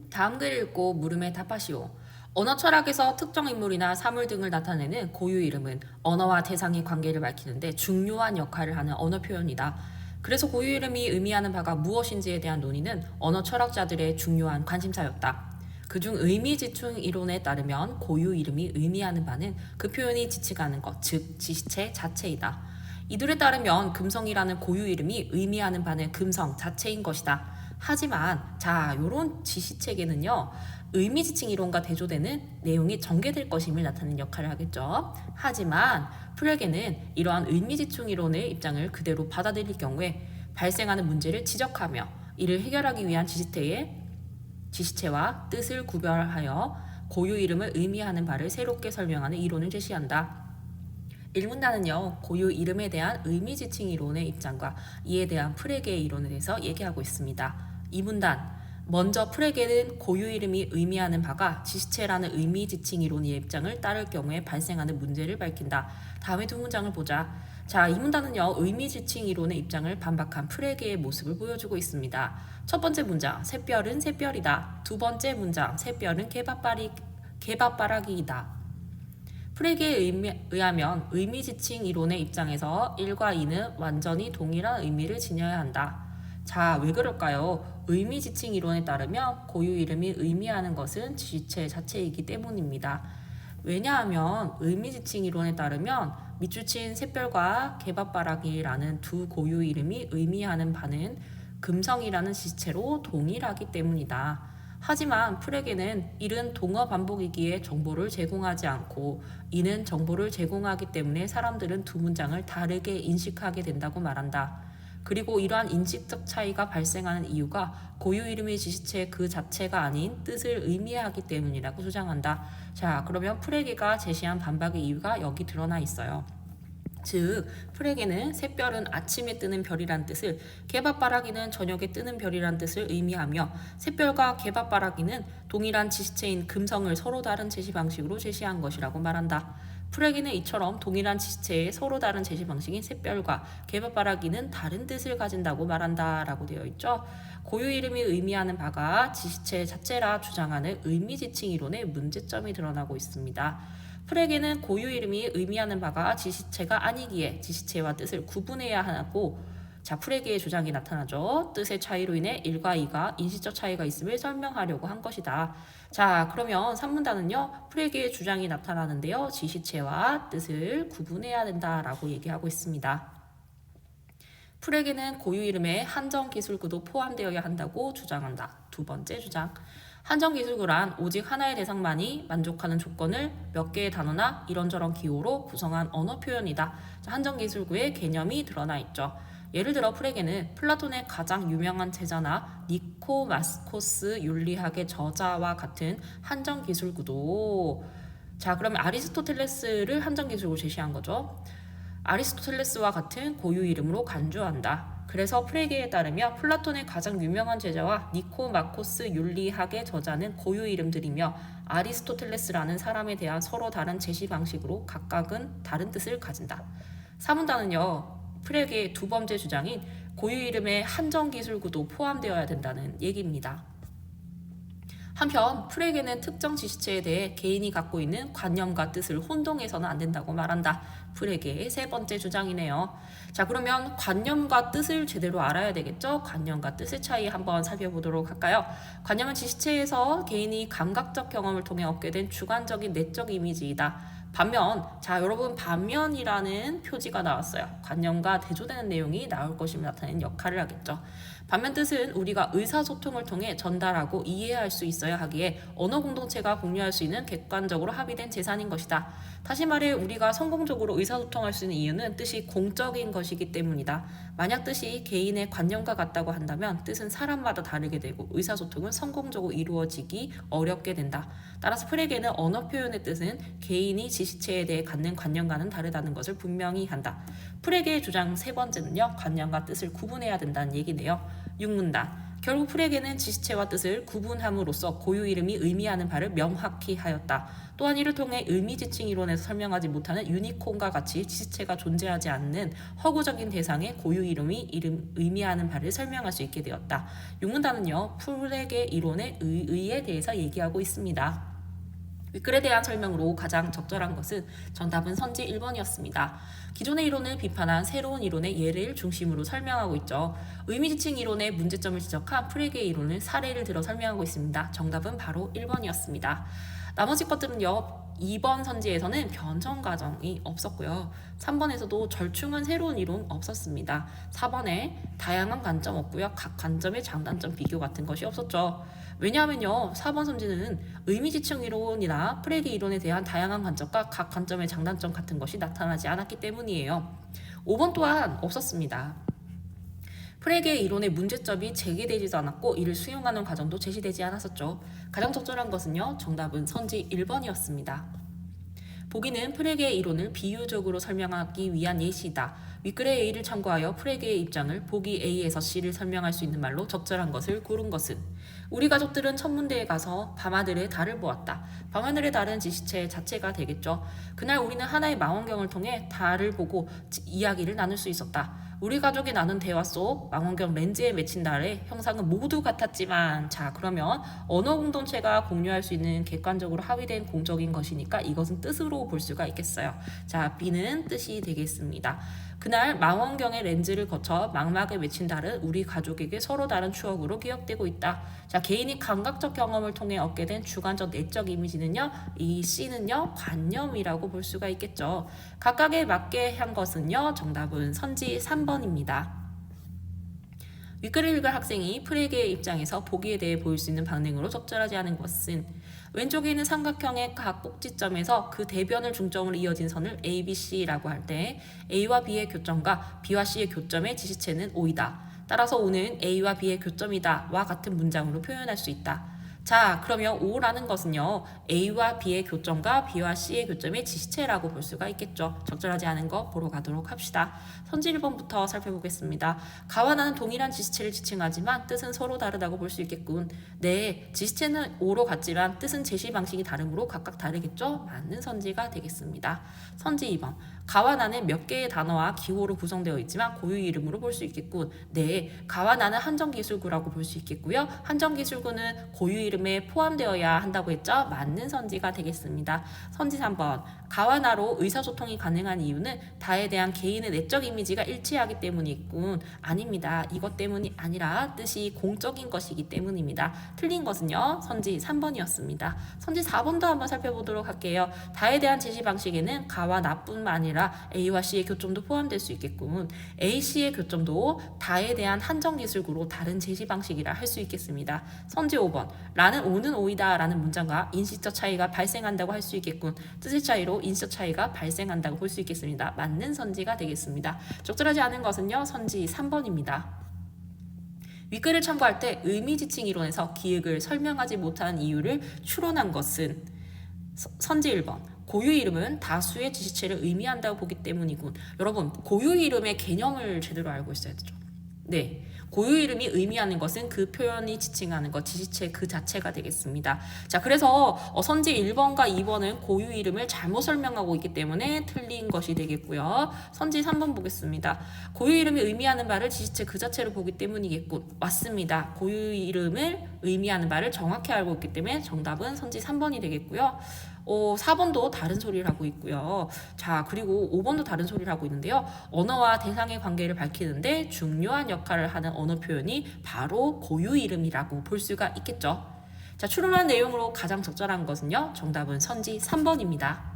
다음 글 읽고 물음에 답하시오. 언어 철학에서 특정 인물이나 사물 등을 나타내는 고유 이름은 언어와 대상의 관계를 밝히는데 중요한 역할을 하는 언어 표현이다. 그래서 고유 이름이 의미하는 바가 무엇인지에 대한 논의는 언어 철학자들의 중요한 관심사였다. 그중 의미지충 이론에 따르면 고유 이름이 의미하는 바는 그 표현이 지칭하는 것, 즉 지시체 자체이다. 이들에 따르면 금성이라는 고유 이름이 의미하는 바는 금성 자체인 것이다. 하지만 요런 지시체계는요, 의미지칭 이론과 대조되는 내용이 전개될 것임을 나타내는 역할을 하겠죠. 하지만 프레게는 이러한 의미지충 이론의 입장을 그대로 받아들일 경우에 발생하는 문제를 지적하며 이를 해결하기 위한 지시체와 뜻을 구별하여 고유 이름을 의미하는 바를 새롭게 설명하는 이론을 제시한다. 1문단은요, 고유 이름에 대한 의미지칭 이론의 입장과 이에 대한 프레게의 이론에 대해서 얘기하고 있습니다. 2문단, 먼저 프레게는 고유 이름이 의미하는 바가 지시체라는 의미지칭 이론의 입장을 따를 경우에 발생하는 문제를 밝힌다. 다음에 두 문장을 보자. 이 문단은요, 의미지칭 이론의 입장을 반박한 프레게의 모습을 보여주고 있습니다. 첫 번째 문장, 샛별은 샛별이다. 두 번째 문장, 샛별은 개밥바라기이다. 프레게에 의하면 의미지칭 이론의 입장에서 1과 2는 완전히 동일한 의미를 지녀야 한다. 왜 그럴까요? 의미지칭 이론에 따르면 고유 이름이 의미하는 것은 지시체 자체이기 때문입니다. 왜냐하면 의미지칭 이론에 따르면 밑줄친 샛별과 개밥바라기라는 두 고유 이름이 의미하는 바는 금성이라는 지시체로 동일하기 때문이다. 하지만 프레게는 이른 동어 반복이기에 정보를 제공하지 않고 이는 정보를 제공하기 때문에 사람들은 두 문장을 다르게 인식하게 된다고 말한다. 그리고 이러한 인식적 차이가 발생하는 이유가 고유 이름의 지시체 그 자체가 아닌 뜻을 의미하기 때문이라고 주장한다. 그러면 프레게가 제시한 반박의 이유가 여기 드러나 있어요. 즉 프레게는 샛별은 아침에 뜨는 별이란 뜻을, 개밥바라기는 저녁에 뜨는 별이란 뜻을 의미하며 샛별과 개밥바라기는 동일한 지시체인 금성을 서로 다른 제시 방식으로 제시한 것이라고 말한다. 프레게는 이처럼 동일한 지시체의 서로 다른 제시 방식인 샛별과 개밥바라기는 다른 뜻을 가진다고 말한다 라고 되어 있죠. 고유 이름이 의미하는 바가 지시체 자체라 주장하는 의미지칭 이론의 문제점이 드러나고 있습니다. 프레게는 고유 이름이 의미하는 바가 지시체가 아니기에 지시체와 뜻을 구분해야 하고, 프레게의 주장이 나타나죠. 뜻의 차이로 인해 1과 2가 인식적 차이가 있음을 설명하려고 한 것이다. 그러면 3문단은요, 프레게의 주장이 나타나는데요, 지시체와 뜻을 구분해야 된다라고 얘기하고 있습니다. 프레게는 고유 이름에 한정 기술구도 포함되어야 한다고 주장한다. 두 번째 주장. 한정 기술구란 오직 하나의 대상만이 만족하는 조건을 몇 개의 단어나 이런저런 기호로 구성한 언어 표현이다. 한정 기술구의 개념이 드러나 있죠. 예를 들어 프레게는 플라톤의 가장 유명한 제자나 니코마코스 윤리학의 저자와 같은 한정 기술구도, 그러면 아리스토텔레스를 한정 기술구로 제시한 거죠. 아리스토텔레스와 같은 고유 이름으로 간주한다. 그래서 프레게에 따르면 플라톤의 가장 유명한 제자와 니코마코스 윤리학의 저자는 고유 이름들이며 아리스토텔레스라는 사람에 대한 서로 다른 제시 방식으로 각각은 다른 뜻을 가진다. 사문단은요, 프레게의 두 번째 주장인 고유 이름에 한정 기술구도 포함되어야 된다는 얘기입니다. 한편 프레게는 특정 지시체에 대해 개인이 갖고 있는 관념과 뜻을 혼동해서는 안 된다고 말한다. 프레게의 세 번째 주장이네요. 그러면 관념과 뜻을 제대로 알아야 되겠죠? 관념과 뜻의 차이 한번 살펴보도록 할까요? 관념은 지시체에서 개인이 감각적 경험을 통해 얻게 된 주관적인 내적 이미지이다. 반면, 여러분 반면이라는 표지가 나왔어요. 관념과 대조되는 내용이 나올 것임을 나타내는 역할을 하겠죠. 반면 뜻은 우리가 의사소통을 통해 전달하고 이해할 수 있어야 하기에 언어 공동체가 공유할 수 있는 객관적으로 합의된 재산인 것이다. 다시 말해 우리가 성공적으로 의사소통할 수 있는 이유는 뜻이 공적인 것이기 때문이다. 만약 뜻이 개인의 관념과 같다고 한다면 뜻은 사람마다 다르게 되고 의사소통은 성공적으로 이루어지기 어렵게 된다. 따라서 프레게는 언어 표현의 뜻은 개인이 지시체에 대해 갖는 관념과는 다르다는 것을 분명히 한다. 프레게의 주장 세 번째는요, 관념과 뜻을 구분해야 된다는 얘기네요. 6문단. 결국 프레게는 지시체와 뜻을 구분함으로써 고유 이름이 의미하는 바를 명확히 하였다. 또한 이를 통해 의미지칭 이론에서 설명하지 못하는 유니콘과 같이 지시체가 존재하지 않는 허구적인 대상의 고유 이름이 의미하는 바를 설명할 수 있게 되었다. 육문단은요, 프레게 이론의 의의에 대해서 얘기하고 있습니다. 위클에 대한 설명으로 가장 적절한 것은 정답은 선지 1번이었습니다. 기존의 이론을 비판한 새로운 이론의 예를 중심으로 설명하고 있죠. 의미지칭 이론의 문제점을 지적한 프레게 이론을 사례를 들어 설명하고 있습니다. 정답은 바로 1번이었습니다. 나머지 것들은요. 2번 선지에서는 변형 과정이 없었고요. 3번에서도 절충한 새로운 이론 없었습니다. 4번에 다양한 관점 없고요. 각 관점의 장단점 비교 같은 것이 없었죠. 왜냐하면요. 4번 선지는 의미지칭 이론이나 프레게 이론에 대한 다양한 관점과 각 관점의 장단점 같은 것이 나타나지 않았기 때문이에요. 5번 또한 없었습니다. 프레게 이론의 문제점이 제기되지도 않았고 이를 수용하는 과정도 제시되지 않았었죠. 가장 적절한 것은요. 정답은 선지 1번이었습니다. 보기는 프레게의 이론을 비유적으로 설명하기 위한 예시이다. 윗글의 A를 참고하여 프레게의 입장을 보기 A에서 C를 설명할 수 있는 말로 적절한 것을 고른 것은 우리 가족들은 천문대에 가서 밤하늘의 달을 보았다. 밤하늘의 달은 지시체 자체가 되겠죠. 그날 우리는 하나의 망원경을 통해 달을 보고 이야기를 나눌 수 있었다. 우리 가족이 나눈 대화 속 망원경 렌즈에 맺힌 달의 형상은 모두 같았지만 자 그러면 언어 공동체가 공유할 수 있는 객관적으로 합의된 공적인 것이니까 이것은 뜻으로 볼 수가 있겠어요. 자 B는 뜻이 되겠습니다. 그날 망원경의 렌즈를 거쳐 망막에 맺힌 달은 우리 가족에게 서로 다른 추억으로 기억되고 있다. 자 개인이 감각적 경험을 통해 얻게 된 주관적 내적 이미지는요. 이 C는요. 관념이라고 볼 수가 있겠죠. 각각에 맞게 한 것은요. 정답은 선지 3번입니다. 윗글을 읽을 학생이 프레게의 입장에서 보기에 대해 보일 수 있는 방향으로 적절하지 않은 것은 왼쪽에 있는 삼각형의 각 꼭지점에서 그 대변을 중점으로 이어진 선을 A, B, C라고 할 때 A와 B의 교점과 B와 C의 교점의 지시체는 O이다. 따라서 O는 A와 B의 교점이다 와 같은 문장으로 표현할 수 있다. 자 그러면 O라는 것은요 A와 B의 교점과 B와 C의 교점의 지시체라고 볼 수가 있겠죠. 적절하지 않은 거 보러 가도록 합시다. 선지 1번부터 살펴보겠습니다. 가와 나는 동일한 지시체를 지칭하지만 뜻은 서로 다르다고 볼 수 있겠군. 네, 지시체는 O로 같지만 뜻은 제시 방식이 다르므로 각각 다르겠죠. 맞는 선지가 되겠습니다. 선지 2번 가와 나는 몇 개의 단어와 기호로 구성되어 있지만 고유 이름으로 볼 수 있겠군. 네, 가와 나는 한정기술구라고 볼 수 있겠고요. 한정기술구는 고유 이름에 포함되어야 한다고 했죠. 맞는 선지가 되겠습니다. 선지 3번 가와 나로 의사소통이 가능한 이유는 다에 대한 개인의 내적 이미지가 일치하기 때문이군. 아닙니다. 이것 때문이 아니라 뜻이 공적인 것이기 때문입니다. 틀린 것은요. 선지 3번이었습니다. 선지 4번도 한번 살펴보도록 할게요. 다에 대한 제시 방식에는 가와 나뿐만 아니라 A와 C의 교점도 포함될 수 있겠군. A, C의 교점도 다에 대한 한정기술구로 다른 제시 방식이라 할 수 있겠습니다. 선지 5번 라는 O는 O이다 라는 문장과 인식적 차이가 발생한다고 할 수 있겠군. 뜻의 차이로 인식적 차이가 발생한다고 볼 수 있겠습니다. 맞는 선지가 되겠습니다. 적절하지 않은 것은요. 선지 3번입니다. 윗글을 참고할 때 의미지칭 이론에서 기획을 설명하지 못하는 이유를 추론한 것은 선지 1번 고유 이름은 다수의 지시체를 의미한다고 보기 때문이군. 여러분 고유 이름의 개념을 제대로 알고 있어야 되죠. 네, 고유 이름이 의미하는 것은 그 표현이 지칭하는 것, 지시체 그 자체가 되겠습니다. 자, 그래서 선지 1번과 2번은 고유 이름을 잘못 설명하고 있기 때문에 틀린 것이 되겠고요. 선지 3번 보겠습니다. 고유 이름이 의미하는 바를 지시체 그 자체로 보기 때문이겠군. 맞습니다. 고유 이름을 의미하는 바를 정확히 알고 있기 때문에 정답은 선지 3번이 되겠고요. 4번도 다른 소리를 하고 있고요. 자, 그리고 5번도 다른 소리를 하고 있는데요. 언어와 대상의 관계를 밝히는데 중요한 역할을 하는 언어 표현이 바로 고유 이름이라고 볼 수가 있겠죠. 자, 추론한 내용으로 가장 적절한 것은요. 정답은 선지 3번입니다.